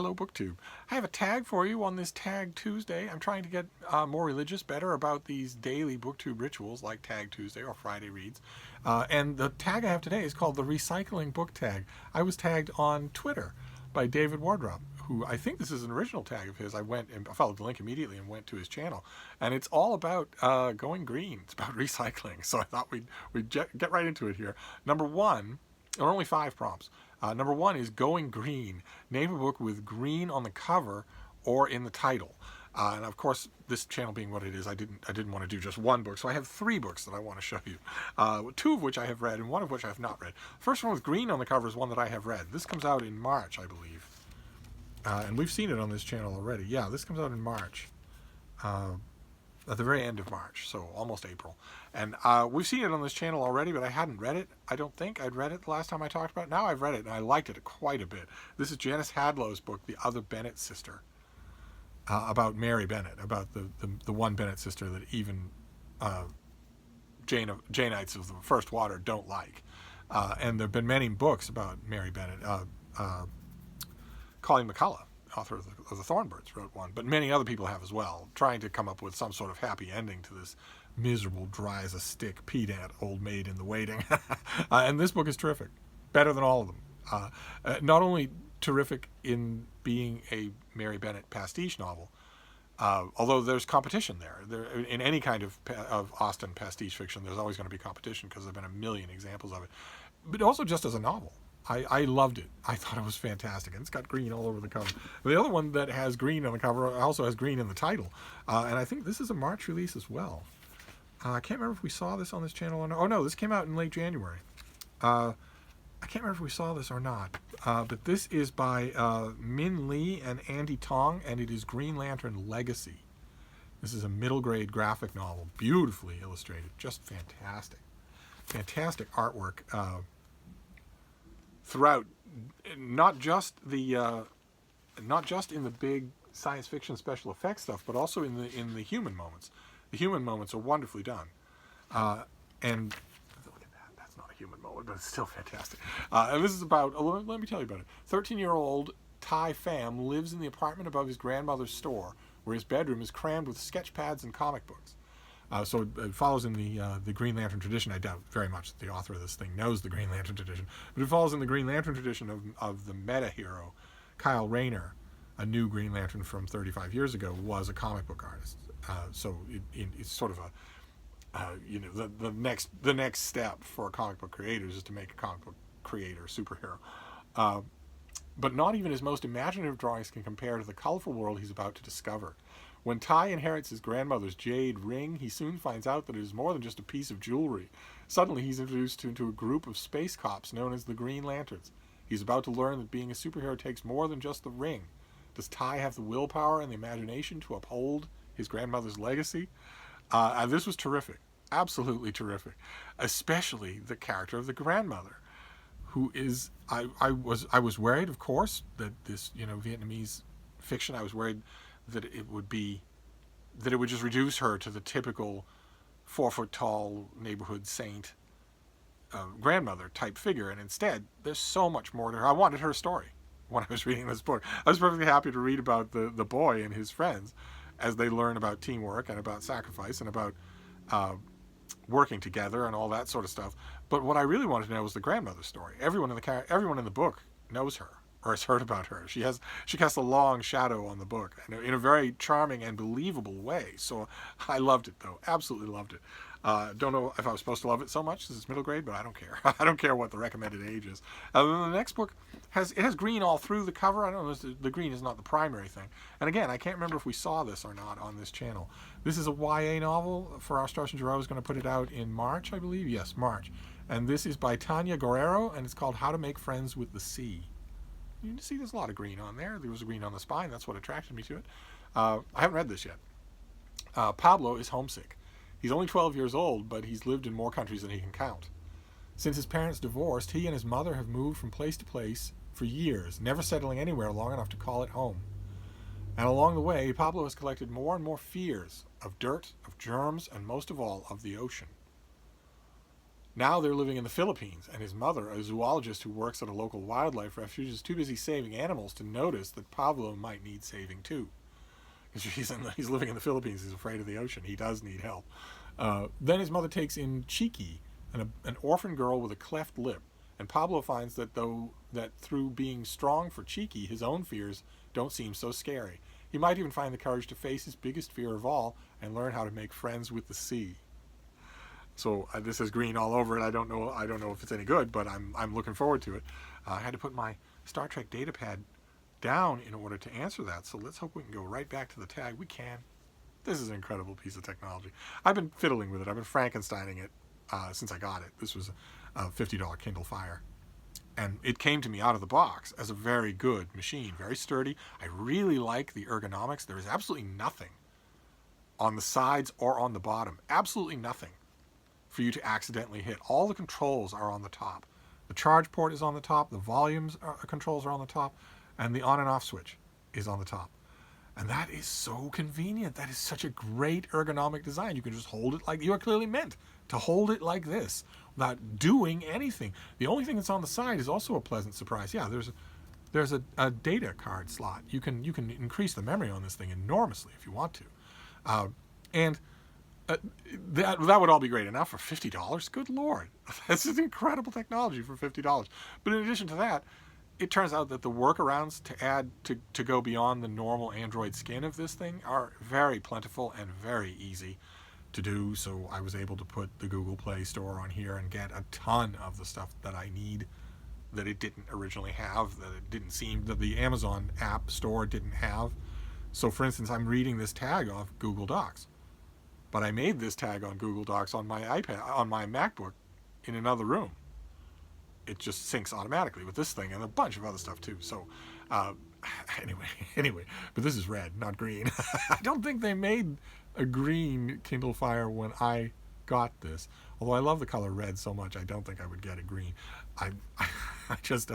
Hello BookTube. I have a tag for you on this Tag Tuesday. I'm trying to get more religious, better about these daily BookTube rituals like Tag Tuesday or Friday Reads. And the tag I have today is called the Recycling Book Tag. I was tagged on Twitter by David Wardrop, who I think this is an original tag of his. I went and followed the link immediately and went to his channel. And it's all about going green. It's about recycling. So I thought we'd get right into it here. Number one, there are only 5 prompts. Number 1 is going green. Name a book with green on the cover or in the title. And of course, this channel being what it is, I didn't want to do just one book, so I have 3 books that I want to show you. 2 of which I have read, and 1 of which I have not read. First one with green on the cover is one that I have read. This comes out in March, I believe, and we've seen it on this channel already. Yeah, this comes out in March. At the very end of March, so almost April. And we've seen it on this channel already, but I hadn't read it. I don't think I'd read it the last time I talked about it. Now I've read it, and I liked it quite a bit. This is Janice Hadlow's book, The Other Bennet Sister, about Mary Bennet, about the one Bennet sister that even Janeites of the First Water don't like. And there have been many books about Mary Bennet. Colleen McCullough, author of the Thornbirds, wrote one, but many other people have as well, trying to come up with some sort of happy ending to this miserable, dry as a stick, pedant old maid in the waiting. And this book is terrific, better than all of them. Not only terrific in being a Mary Bennet pastiche novel, although there's competition there. In any kind of Austen pastiche fiction, there's always going to be competition because there have been a million examples of it, but also just as a novel. I loved it. I thought it was fantastic. And it's got green all over the cover. The other one that has green on the cover also has green in the title. And I think this is a March release as well. I can't remember if we saw this on this channel or not. Oh, no, this came out in late January. I can't remember if we saw this or not. But this is by Min Lee and Andy Tong, and it is Green Lantern Legacy. This is a middle grade graphic novel, beautifully illustrated, just fantastic. Fantastic artwork. Throughout, not just in the big science fiction special effects stuff, but also in the human moments. The human moments are wonderfully done, and look at that. That's not a human moment, but it's still fantastic. And this is about. Let me tell you about it. 13-year-old Thai Pham lives in the apartment above his grandmother's store, where his bedroom is crammed with sketch pads and comic books. So it follows in the Green Lantern tradition. I doubt very much that the author of this thing knows the Green Lantern tradition, but it follows in the Green Lantern tradition of the meta-hero. Kyle Rayner, a new Green Lantern from 35 years ago, was a comic book artist. So it's sort of the next step for comic book creators is to make a comic book creator superhero. But not even his most imaginative drawings can compare to the colorful world he's about to discover. When Ty inherits his grandmother's jade ring, he soon finds out that it is more than just a piece of jewelry. Suddenly, he's introduced into a group of space cops known as the Green Lanterns. He's about to learn that being a superhero takes more than just the ring. Does Ty have the willpower and the imagination to uphold his grandmother's legacy? And this was terrific, absolutely terrific, especially the character of the grandmother, who is. I was worried, of course, that this Vietnamese fiction. I was worried that it would just reduce her to the typical 4-foot-tall neighborhood saint grandmother type figure, and instead there's so much more to her. I wanted her story when I was reading this book. I was perfectly happy to read about the boy and his friends as they learn about teamwork and about sacrifice and about working together and all that sort of stuff. But what I really wanted to know was the grandmother's story. Everyone in the book knows her or has heard about her. She casts a long shadow on the book in a very charming and believable way. So I loved it, though. Absolutely loved it. Don't know if I was supposed to love it so much, since it's middle grade, but I don't care. I don't care what the recommended age is. The next book has green all through the cover. I don't know, the green is not the primary thing. And again, I can't remember if we saw this or not on this channel. This is a YA novel. For our Stars and Giroux is going to put it out in March, I believe. Yes, March. And this is by Tanya Guerrero, and it's called How to Make Friends with the Sea. You can see there's a lot of green on there. There was a green on the spine. That's what attracted me to it. I haven't read this yet. Pablo is homesick. He's only 12 years old, but he's lived in more countries than he can count. Since his parents divorced, he and his mother have moved from place to place for years, never settling anywhere long enough to call it home. And along the way, Pablo has collected more and more fears of dirt, of germs, and most of all, of the ocean. Now they're living in the Philippines, and his mother, a zoologist who works at a local wildlife refuge, is too busy saving animals to notice that Pablo might need saving too. Because he's living in the Philippines, he's afraid of the ocean. He does need help. Then his mother takes in Chiqui, an orphan girl with a cleft lip, and Pablo finds that through being strong for Chiqui, his own fears don't seem so scary. He might even find the courage to face his biggest fear of all and learn how to make friends with the sea. So this is green all over it. I don't know if it's any good, but I'm looking forward to it. I had to put my Star Trek datapad down in order to answer that. So let's hope we can go right back to the tag. We can. This is an incredible piece of technology. I've been fiddling with it. I've been Frankensteining it since I got it. This was a $50 Kindle Fire. And it came to me out of the box as a very good machine, very sturdy. I really like the ergonomics. There is absolutely nothing on the sides or on the bottom. Absolutely nothing for you to accidentally hit. All the controls are on the top. The charge port is on the top. The volumes controls are on the top. And the on and off switch is on the top. And that is so convenient. That is such a great ergonomic design. You can just hold it like you are clearly meant to hold it like this without doing anything. The only thing that's on the side is also a pleasant surprise. Yeah, there's a data card slot. You can increase the memory on this thing enormously if you want to. That would all be great enough for $50. Good Lord. This is incredible technology for $50. But in addition to that, it turns out that the workarounds to add to go beyond the normal Android skin of this thing are very plentiful and very easy to do. So I was able to put the Google Play Store on here and get a ton of the stuff that I need that it didn't originally have, that the Amazon app store didn't have. So for instance, I'm reading this tag off Google Docs, but I made this tag on Google Docs on my iPad, on my MacBook in another room. It just syncs automatically with this thing and a bunch of other stuff too. So anyway, but this is red, not green. I don't think they made a green Kindle Fire when I got this. Although I love the color red so much, I don't think I would get a green. I just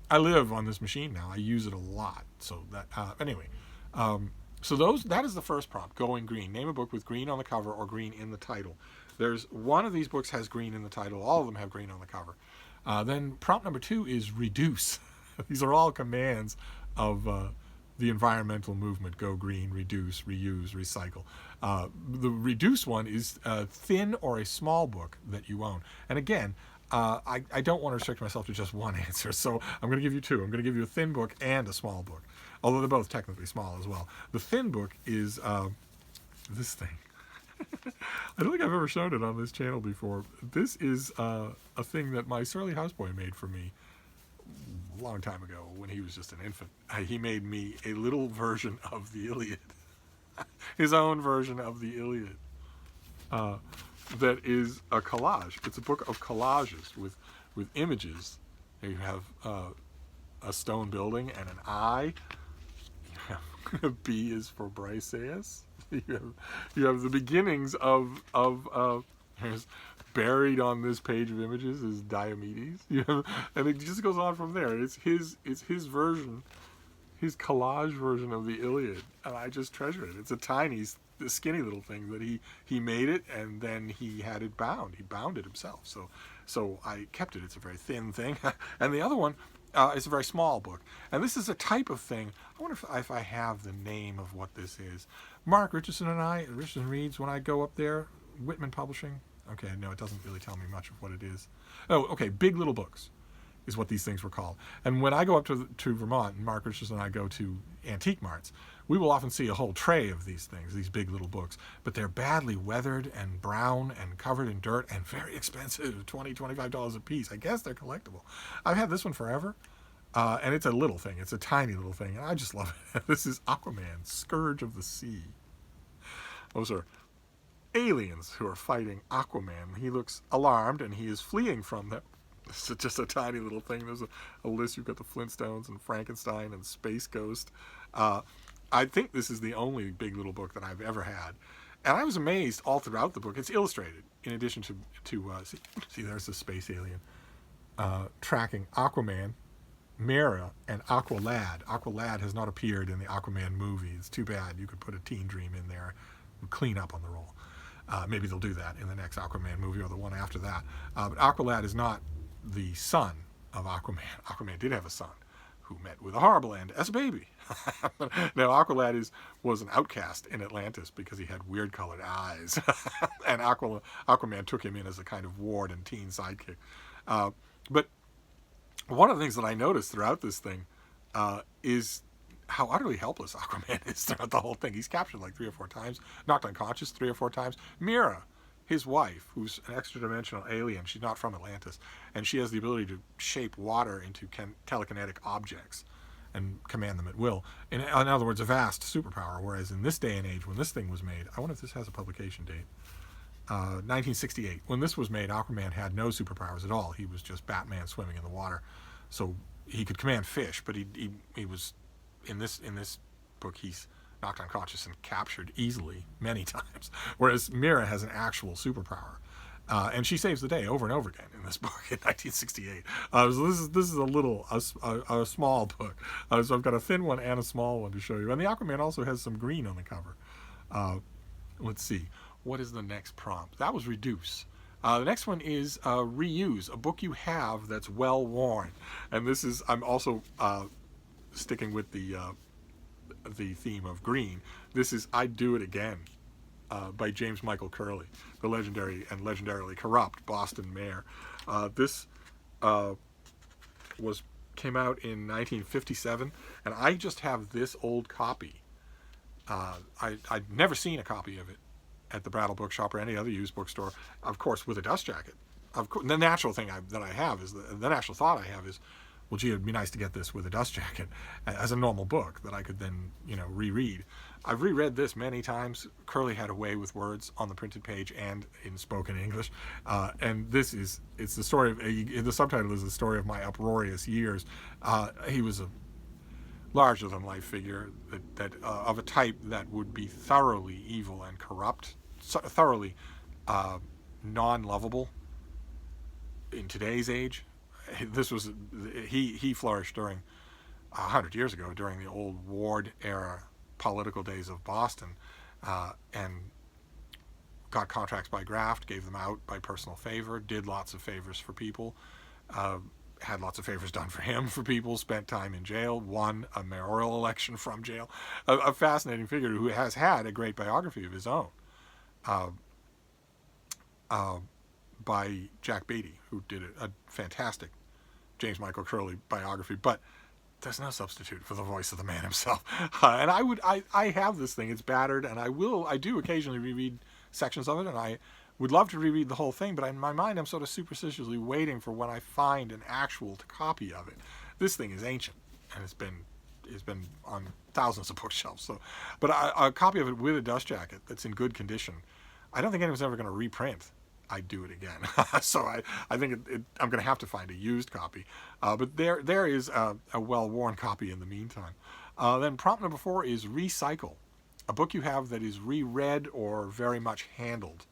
I live on this machine now. I use it a lot. So that that is the first prompt, going green. Name a book with green on the cover or green in the title. There's one of these books has green in the title. All of them have green on the cover. Then prompt number 2 is reduce. These are all commands of the environmental movement. Go green, reduce, reuse, recycle. The reduce one is a thin or a small book that you own. And again, I don't want to restrict myself to just one answer, so I'm going to give you 2. I'm going to give you a thin book and a small book, although they're both technically small as well. The thin book is this thing. I don't think I've ever shown it on this channel before. This is a thing that my surly houseboy made for me a long time ago when he was just an infant. He made me a little version of the Iliad. His own version of the Iliad. That is a collage. It's a book of collages with images. You have a stone building and an eye. B is for Briseus. You have the beginnings of there's buried on this page of images is Diomedes. And it just goes on from there. It's his version, his collage version of the Iliad, and I just treasure it. It's a tiny, skinny little thing that he made it, and then he had it bound. He bound it himself. So I kept it. It's a very thin thing. And the other one is a very small book. And this is a type of thing. I wonder if I have the name of what this is. Mark Richardson and I, Richardson Reads, when I go up there, Whitman Publishing. Okay, no, it doesn't really tell me much of what it is. Oh, okay, Big Little Books is what these things were called. And when I go up to Vermont, and Mark Richardson and I go to antique marts, we will often see a whole tray of these things, these Big Little Books. But they're badly weathered and brown and covered in dirt and very expensive, $20, $25 a piece. I guess they're collectible. I've had this one forever. And it's a little thing. It's a tiny little thing. And I just love it. This is Aquaman, Scourge of the Sea. Those are aliens who are fighting Aquaman. He looks alarmed and he is fleeing from them. It's just a tiny little thing. There's a list. You've got the Flintstones and Frankenstein and Space Ghost. I think this is the only Big Little Book that I've ever had. And I was amazed all throughout the book. It's illustrated in addition to see there's the space alien tracking Aquaman, Mera, and Aqualad. Aqualad has not appeared in the Aquaman movie. It's too bad. You could put a Teen Dream in there and clean up on the role. Maybe they'll do that in the next Aquaman movie or the one after that. But Aqualad is not the son of Aquaman. Aquaman did have a son who met with a horrible end as a baby. Now, Aqualad was an outcast in Atlantis because he had weird colored eyes. And Aquaman took him in as a kind of ward and teen sidekick. But one of the things that I noticed throughout this thing is how utterly helpless Aquaman is throughout the whole thing. He's captured like 3 or 4 times, knocked unconscious 3 or 4 times. Mira, his wife, who's an extra-dimensional alien, she's not from Atlantis, and she has the ability to shape water into telekinetic objects and command them at will. In other words, a vast superpower, whereas in this day and age, when this thing was made, I wonder if this has a publication date, 1968. When this was made, Aquaman had no superpowers at all. He was just Batman swimming in the water. So he could command fish, but he was... In this book, he's knocked unconscious and captured easily many times, whereas Mira has an actual superpower, and she saves the day over and over again in this book in 1968. So this is a small book. So I've got a thin one and a small one to show you, and the Aquaman also has some green on the cover. Let's see, what is the next prompt? That was reduce. The next one is reuse, a book you have that's well worn, and this is I'm also sticking with the theme of green. This is I'd Do It Again by James Michael Curley, the legendary and legendarily corrupt Boston mayor. This came out in 1957, and I just have this old copy. I'd never seen a copy of it at the Brattle Bookshop or any other used bookstore, of course, with a dust jacket. Of course, the natural thing that I have is the natural thought I have is, well, gee, it'd be nice to get this with a dust jacket as a normal book that I could then, reread. I've reread this many times. Curley had a way with words on the printed page and in spoken English. And it's the story of, the subtitle is the story of my uproarious years. He was a larger-than-life figure that of a type that would be thoroughly evil and corrupt, thoroughly non-lovable in today's age. He flourished during 100 years ago, during the old Ward era political days of Boston, and got contracts by graft, gave them out by personal favor, did lots of favors for people, had lots of favors done for him for people, spent time in jail, won a mayoral election from jail. A fascinating figure who has had a great biography of his own. By Jack Beatty, who did a fantastic James Michael Curley biography, but there's no substitute for the voice of the man himself. And I have this thing, it's battered, and I do occasionally reread sections of it, and I would love to reread the whole thing, but in my mind I'm sort of superstitiously waiting for when I find an actual copy of it. This thing is ancient, and it's been on thousands of bookshelves. So, but a copy of it with a dust jacket that's in good condition, I don't think anyone's ever going to reprint I'd Do It Again. So I think I'm going to have to find a used copy. But there is a well-worn copy in the meantime. Then prompt number 4 is recycle, a book you have that is reread or very much handled.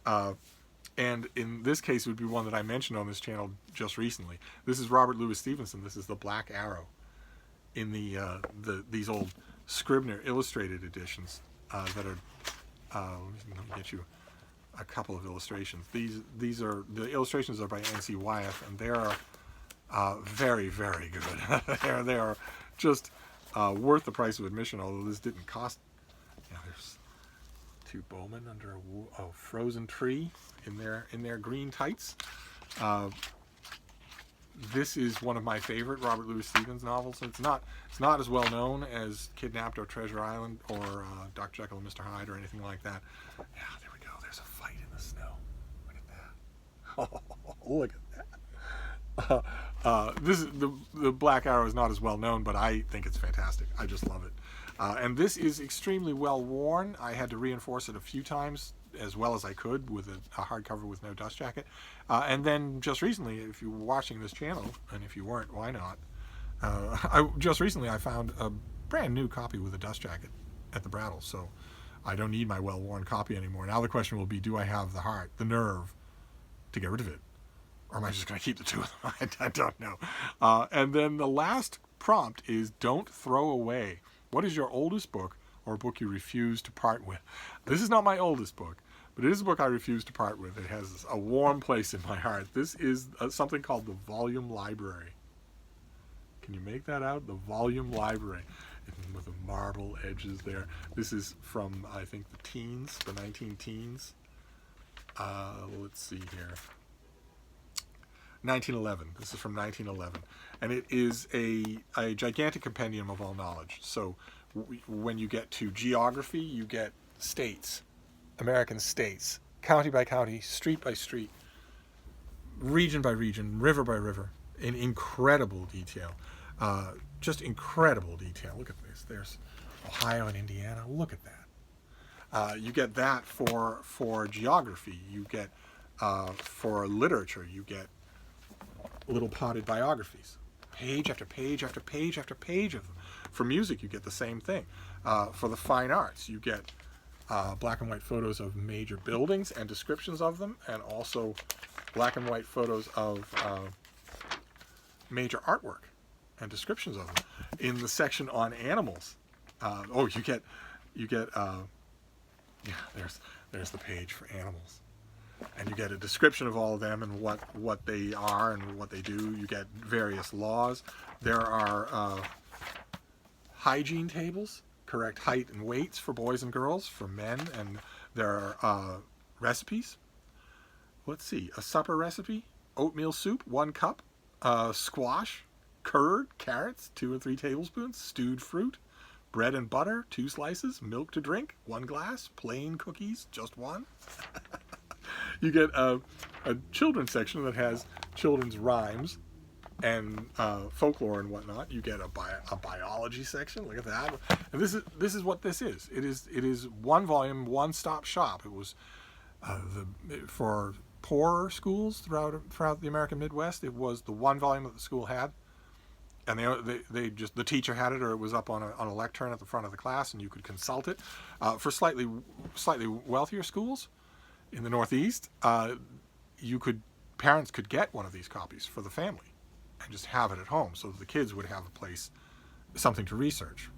And in this case, it would be one that I mentioned on this channel just recently. This is Robert Louis Stevenson. This is The Black Arrow in these old Scribner illustrated editions that are, let me get you a couple of illustrations. These are, the illustrations are by N.C. Wyeth, and they are very, very good. they are just worth the price of admission, although this didn't cost. There's 2 bowmen under a frozen tree in their green tights. This is one of my favorite Robert Louis Stevenson novels. It's not as well known as Kidnapped or Treasure Island or Dr. Jekyll and Mr. Hyde or anything like that. Yeah, there we go. There's a fight in the snow. Look at that. Oh, look at that. This is the Black Arrow is not as well known, but I think it's fantastic. I just love it. And this is extremely well worn. I had to reinforce it a few times as well as I could with a hardcover with no dust jacket. And then just recently, if you were watching this channel, and if you weren't, why not? Just recently I found a brand new copy with a dust jacket at the Brattle, so I don't need my well-worn copy anymore. Now the question will be, do I have the heart, the nerve to get rid of it? Or am I just going to keep the 2 of them? I don't know. And then the last prompt is don't throw away. What is your oldest book or book you refuse to part with? This is not my oldest book, But it is a book I refuse to part with. It has a warm place in my heart. This is something called the Volume Library. Can you make that out? The Volume Library. With the marble edges there. This is from, I think, the teens, the 19-teens. Let's see here. 1911. This is from 1911. And it is a gigantic compendium of all knowledge. So when you get to geography, you get states, American states, county by county, street by street, region by region, river by river, in incredible detail. Just incredible detail. Look at this. There's Ohio and Indiana. Look at that. You get that for geography. You get for literature. You get little potted biographies, page after page after page after page of them. For music, you get the same thing. For the fine arts, you get black and white photos of major buildings and descriptions of them, and also black and white photos of major artwork and descriptions of them. In the section on animals, you get there's the page for animals, and you get a description of all of them and what they are and what they do. You get various laws. There are hygiene tables, correct height and weights for boys and girls, for men, and there are recipes. Let's see, a supper recipe: oatmeal soup, 1 cup, squash, curd, carrots, 2 or 3 tablespoons, stewed fruit, bread and butter, 2 slices, milk to drink, 1 glass, plain cookies, just 1. You get a children's section that has children's rhymes and folklore and whatnot. You get a biology section. Look at that. And this is what this is. It is 1 volume, one-stop shop. It was for poorer schools throughout the American Midwest. It was the 1 volume that the school had, and they just, the teacher had it, or it was up on a lectern at the front of the class, and you could consult it. For slightly wealthier schools in the Northeast, parents could get one of these copies for the family and just have it at home, so that the kids would have a place, something to research.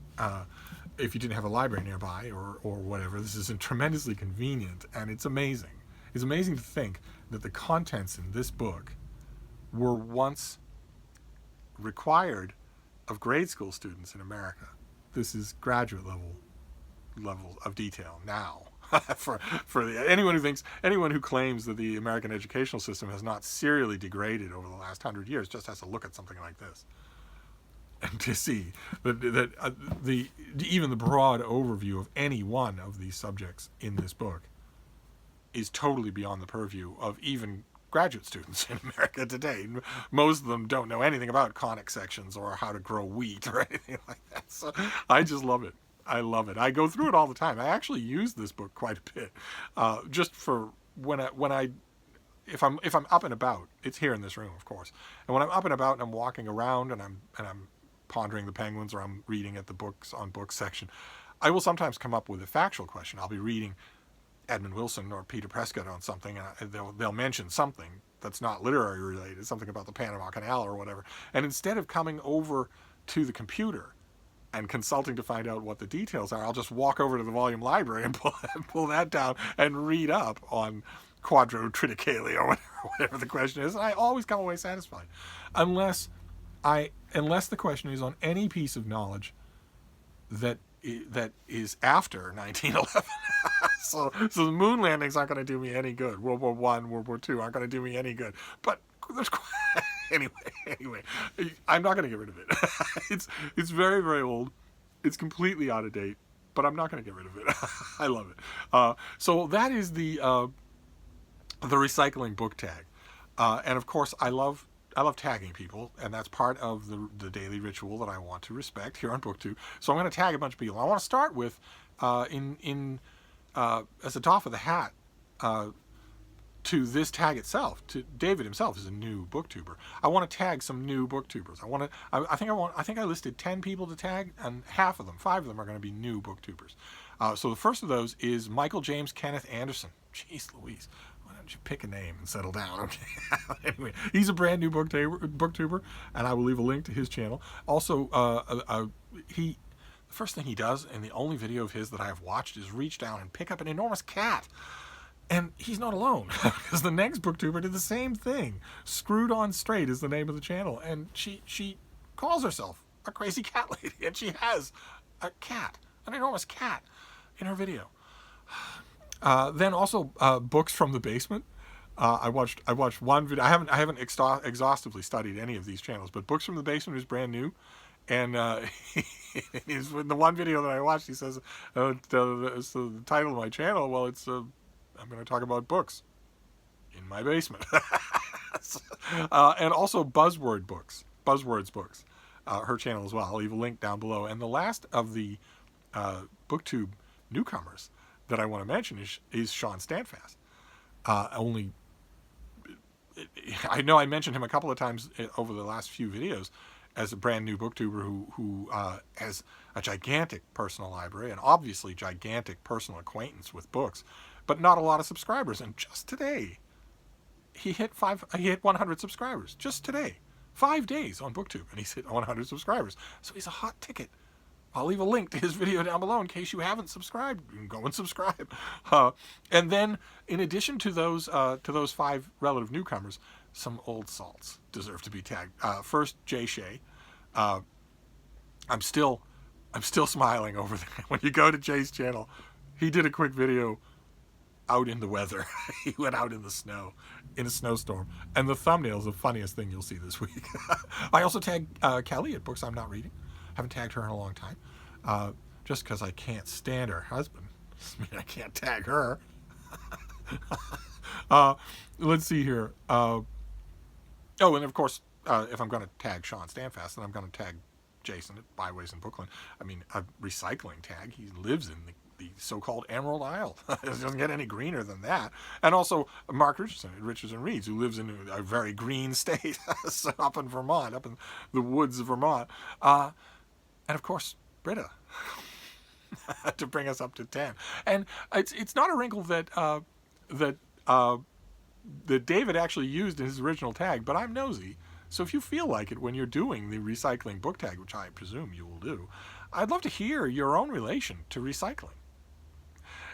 If you didn't have a library nearby or whatever, this is tremendously convenient, and it's amazing. It's amazing to think that the contents in this book were once required of grade school students in America. This is graduate level of detail now. for anyone who claims that the American educational system has not serially degraded over the last 100 years just has to look at something like this and to see that even the broad overview of any one of these subjects in this book is totally beyond the purview of even graduate students in America today. Most of them don't know anything about conic sections or how to grow wheat or anything like that. So I just love it. I love it. I go through it all the time. I actually use this book quite a bit, just for if I'm up and about. It's here in this room, of course. And when I'm up and about and I'm walking around and I'm pondering the penguins, or I'm reading at the books section, I will sometimes come up with a factual question. I'll be reading Edmund Wilson or Peter Prescott on something, and they'll mention something that's not literary related, something about the Panama Canal or whatever. And instead of coming over to the computer and consulting to find out what the details are, I'll just walk over to the volume library and pull that down and read up on Quadro Triticale or whatever the question is. And I always come away satisfied, unless the question is on any piece of knowledge that is after 1911. So the moon landings aren't going to do me any good. World War I, World War II aren't going to do me any good. But there's anyway, I'm not going to get rid of it. It's very, very old. It's completely out of date, but I'm not going to get rid of it. I love it. So that is the recycling book tag, and of course I love tagging people, and that's part of the daily ritual that I want to respect here on BookTube. So I'm going to tag a bunch of people. I want to start with as a top of the hat to this tag itself. To David himself is a new booktuber. I want to tag some new booktubers. I think I listed 10 people to tag, and 5 of them are going to be new booktubers. So the first of those is Michael James Kenneth Anderson. Jeez Louise. Why don't you pick a name and settle down? Okay. Anyway, he's a brand new booktuber, and I will leave a link to his channel. Also, the first thing he does, and the only video of his that I have watched, is reach down and pick up an enormous cat. And he's not alone, because the next booktuber did the same thing. Screwed on Straight is the name of the channel, and she calls herself a crazy cat lady, and she has a cat, an enormous cat, in her video. Then also books from the basement. I watched one video. I haven't exhaustively studied any of these channels, but Books from the Basement is brand new, and he's in the one video that I watched. He says, the title of my channel. Well, it's I'm going to talk about books in my basement, and also Buzzwords Books, her channel as well. I'll leave a link down below. And the last of the BookTube newcomers that I want to mention is Shawn Standfast. I know I mentioned him a couple of times over the last few videos as a brand new booktuber who has a gigantic personal library and obviously gigantic personal acquaintance with books, but not a lot of subscribers. And just today, he hit 100 subscribers. Just today, 5 days on BookTube, and he's hit 100 subscribers. So he's a hot ticket. I'll leave a link to his video down below in case you haven't subscribed. Go and subscribe. And then, in addition to those 5 relative newcomers, some old salts deserve to be tagged. First, Shay. I'm still smiling over there. When you go to Jay's channel, he did a quick video out in the weather. He went out in the snow, in a snowstorm, and the thumbnail is the funniest thing you'll see this week. I also tagged Kelly at Books I'm Not Reading. Haven't tagged her in a long time, just because I can't stand her husband. I mean, I can't tag her. Let's see here. And of course, if I'm going to tag Shawn Standfast, then I'm going to tag Jason at Byways and Bookland. I mean, a recycling tag. He lives in the so-called Emerald Isle. It doesn't get any greener than that. And also Mark Richardson at Richardson Reads, who lives in a very green state, so up in Vermont, up in the woods of Vermont. And of course, Britta, to bring us up to 10. And it's not a wrinkle that David actually used in his original tag, but I'm nosy. So if you feel like it when you're doing the recycling book tag, which I presume you will do, I'd love to hear your own relation to recycling.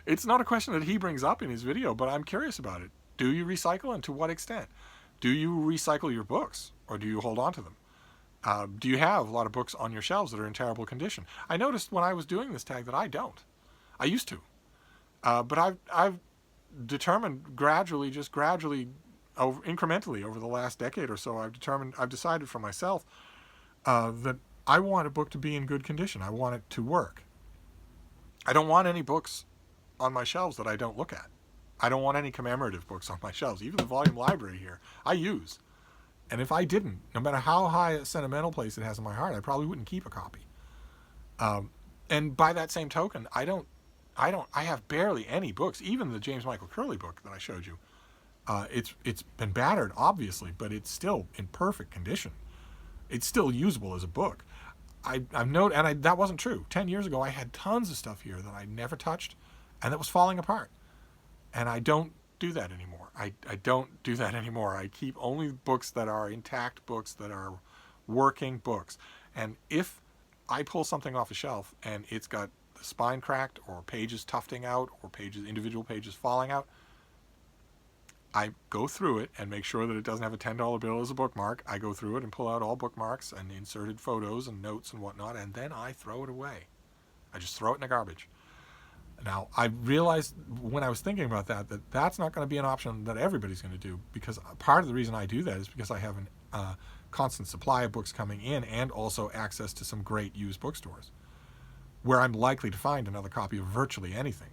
It's not a question that he brings up in his video, but I'm curious about it. Do you recycle, and to what extent? Do you recycle your books, or do you hold on to them? Do you have a lot of books on your shelves that are in terrible condition? I noticed when I was doing this tag that I don't. I used to. But I've determined incrementally over the last decade or so, I've decided for myself that I want a book to be in good condition. I want it to work. I don't want any books on my shelves that I don't look at. I don't want any commemorative books on my shelves. Even the volume library here, I use. And if I didn't, no matter how high a sentimental place it has in my heart, I probably wouldn't keep a copy. And by that same token, I have barely any books. Even the James Michael Curley book that I showed you, it's been battered, obviously, but it's still in perfect condition. It's still usable as a book. That wasn't true. 10 years ago, I had tons of stuff here that I never touched, and that was falling apart. And I don't do that anymore. I don't do that anymore. I keep only books that are intact books, that are working books. And if I pull something off a shelf and it's got the spine cracked, or pages tufting out, or individual pages falling out, I go through it and make sure that it doesn't have a $10 bill as a bookmark. I go through it and pull out all bookmarks and inserted photos and notes and whatnot, and then I throw it away. I just throw it in the garbage. Now, I realized when I was thinking about that that's not going to be an option that everybody's going to do, because part of the reason I do that is because I have a constant supply of books coming in, and also access to some great used bookstores where I'm likely to find another copy of virtually anything.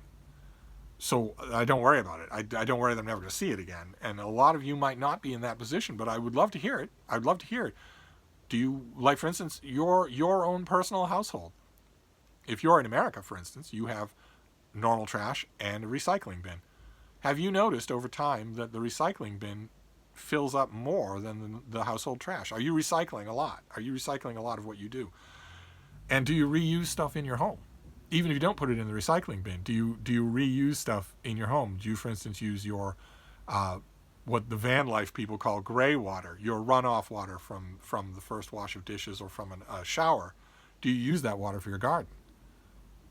So I don't worry about it. I don't worry that I'm never going to see it again. And a lot of you might not be in that position, but I would love to hear it. I'd love to hear it. Do you, like, for instance, your own personal household? If you're in America, for instance, you have normal trash and a recycling bin. Have you noticed over time that the recycling bin fills up more than the household trash? Are you recycling a lot? Are you recycling a lot of what you do? And do you reuse stuff in your home? Even if you don't put it in the recycling bin, do you reuse stuff in your home? Do you, for instance, use your what the van life people call gray water, your runoff water from the first wash of dishes or from a shower? Do you use that water for your garden?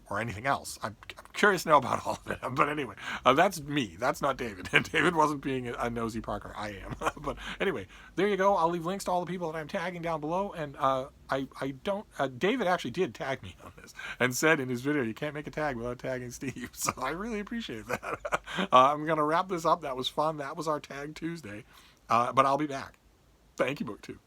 or anything else. I'm curious to know about all of it. But anyway, that's me. That's not David. David wasn't being a nosy Parker. I am. But anyway, there you go. I'll leave links to all the people that I'm tagging down below. And I don't... David actually did tag me on this and said in his video, you can't make a tag without tagging Steve. So I really appreciate that. I'm going to wrap this up. That was fun. That was our Tag Tuesday. But I'll be back. Thank you, BookTube.